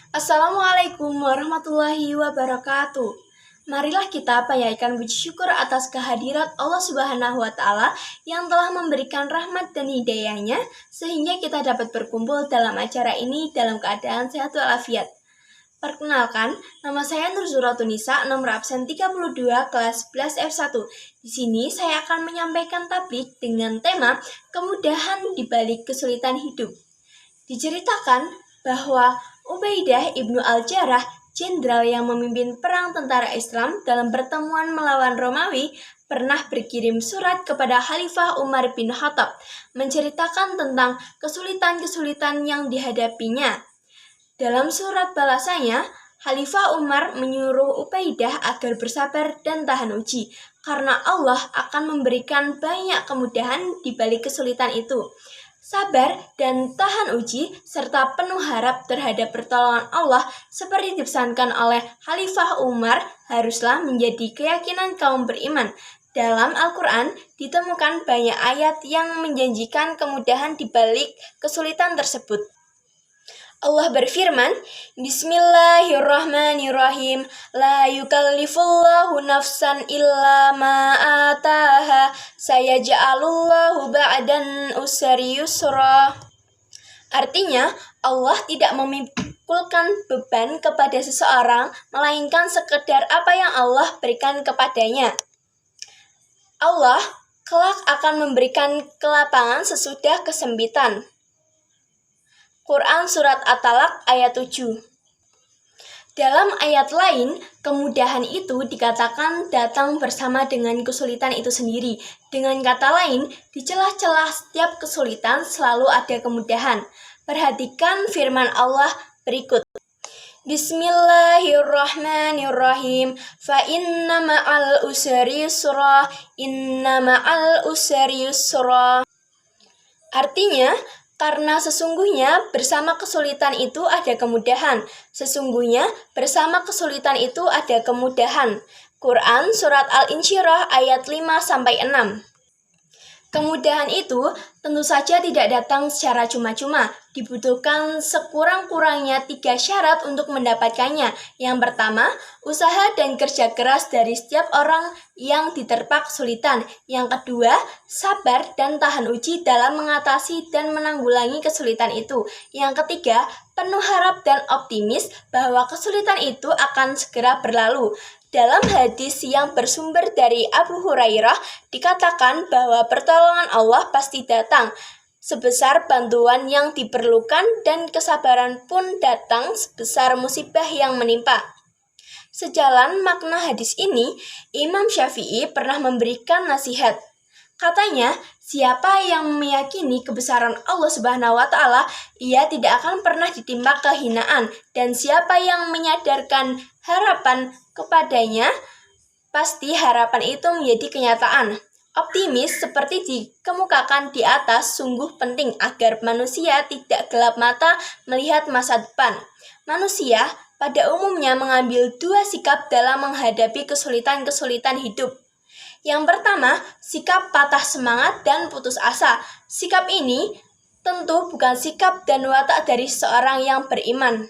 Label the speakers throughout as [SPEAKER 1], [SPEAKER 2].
[SPEAKER 1] Assalamualaikum warahmatullahi wabarakatuh. Marilah kita panjatkan puji syukur atas kehadirat Allah Subhanahu wa Ta'ala yang telah memberikan rahmat dan hidayahnya sehingga kita dapat berkumpul dalam acara ini dalam keadaan sehat walafiat. Perkenalkan, nama saya Nurzuratun-Nisa, nomor absen 32, kelas 11 F1. Di sini saya akan menyampaikan tablik dengan tema kemudahan di balik kesulitan hidup. Diceritakan bahwa Ubaidah ibnu Al-Jarrah, jenderal yang memimpin perang tentara Islam dalam pertemuan melawan Romawi, pernah berkirim surat kepada Khalifah Umar bin Khattab menceritakan tentang kesulitan-kesulitan yang dihadapinya. Dalam surat balasannya, Khalifah Umar menyuruh Ubaidah agar bersabar dan tahan uji, karena Allah akan memberikan banyak kemudahan di balik kesulitan itu. Sabar dan tahan uji serta penuh harap terhadap pertolongan Allah seperti dipesankan oleh Khalifah Umar haruslah menjadi keyakinan kaum beriman. Dalam Al-Quran ditemukan banyak ayat yang menjanjikan kemudahan di balik kesulitan tersebut. Allah berfirman, Bismillahirrahmanirrahim, La yukallifullahu nafsan illa ma'ataha, sayaja'alullahu ba'dan usri yusra. Artinya, Allah tidak memikulkan beban kepada seseorang, melainkan sekedar apa yang Allah berikan kepadanya. Allah kelak akan memberikan kelapangan sesudah kesempitan. Quran Surat At-Talaq ayat 7. Dalam ayat lain, kemudahan itu dikatakan datang bersama dengan kesulitan itu sendiri. Dengan kata lain, di celah-celah setiap kesulitan selalu ada kemudahan. Perhatikan firman Allah berikut. Bismillahirrahmanirrahim. Fa inna ma'al usri yusra, inna ma'al usri yusra. Artinya, karena sesungguhnya bersama kesulitan itu ada kemudahan. Sesungguhnya bersama kesulitan itu ada kemudahan. Quran Surat Al-Insyirah ayat 5-6. Kemudahan itu tentu saja tidak datang secara cuma-cuma. Dibutuhkan sekurang-kurangnya 3 syarat untuk mendapatkannya. Yang pertama, usaha dan kerja keras dari setiap orang yang diterpa kesulitan. Yang kedua, sabar dan tahan uji dalam mengatasi dan menanggulangi kesulitan itu. Yang ketiga, penuh harap dan optimis bahwa kesulitan itu akan segera berlalu. Dalam hadis yang bersumber dari Abu Hurairah, dikatakan bahwa pertolongan Allah pasti datang, sebesar bantuan yang diperlukan dan kesabaran pun datang sebesar musibah yang menimpa. Sejalan makna hadis ini, Imam Syafi'i pernah memberikan nasihat. Katanya, siapa yang meyakini kebesaran Allah Subhanahu wa Ta'ala, ia tidak akan pernah ditimpa kehinaan, dan siapa yang menyadarkan harapan kepadanya, pasti harapan itu menjadi kenyataan. Optimis seperti dikemukakan di atas sungguh penting agar manusia tidak gelap mata melihat masa depan. Manusia pada umumnya mengambil 2 sikap dalam menghadapi kesulitan-kesulitan hidup. Yang pertama, sikap patah semangat dan putus asa. Sikap ini tentu bukan sikap dan watak dari seorang yang beriman.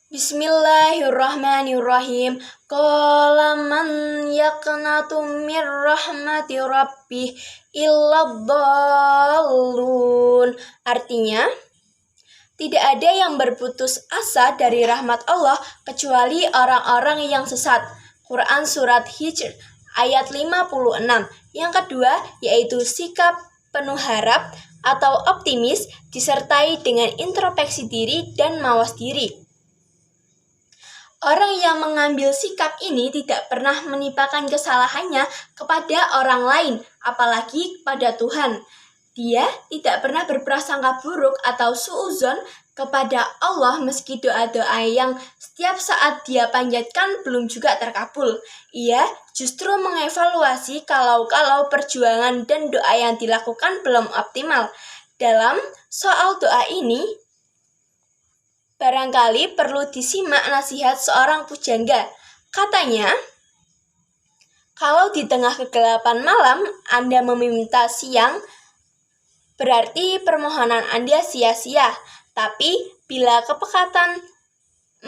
[SPEAKER 1] Bismillahirrahmanirrahim. Qala man yaqnatu mir rahmati rabbih illa dhallun. Artinya, tidak ada yang berputus asa dari rahmat Allah kecuali orang-orang yang sesat. Quran Surat Hijr ayat 56. Yang kedua yaitu sikap penuh harap atau optimis disertai dengan introspeksi diri dan mawas diri. Orang yang mengambil sikap ini tidak pernah menimpakan kesalahannya kepada orang lain, apalagi kepada Tuhan. Dia tidak pernah berprasangka buruk atau suudzon kepada Allah meski doa-doa yang setiap saat dia panjatkan belum juga terkabul. Ia justru mengevaluasi kalau perjuangan dan doa yang dilakukan belum optimal. Dalam soal doa ini, barangkali perlu disimak nasihat seorang pujangga. Katanya, kalau di tengah kegelapan malam Anda meminta siang, berarti permohonan Anda sia-sia. Tapi Bila kepekatan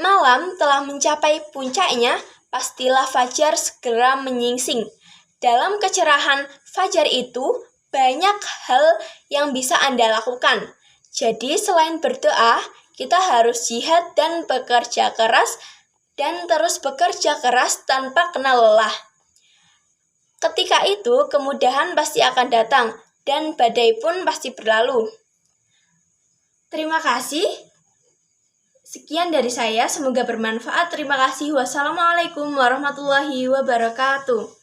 [SPEAKER 1] malam telah mencapai puncaknya, pastilah fajar segera menyingsing. Dalam kecerahan fajar itu, banyak hal yang bisa Anda lakukan. Jadi selain berdoa, kita harus jihad dan bekerja keras dan terus bekerja keras tanpa kenal lelah. Ketika itu, kemudahan pasti akan datang dan badai pun pasti berlalu. Terima kasih. Sekian dari saya, semoga bermanfaat. Terima kasih. Wassalamualaikum warahmatullahi wabarakatuh.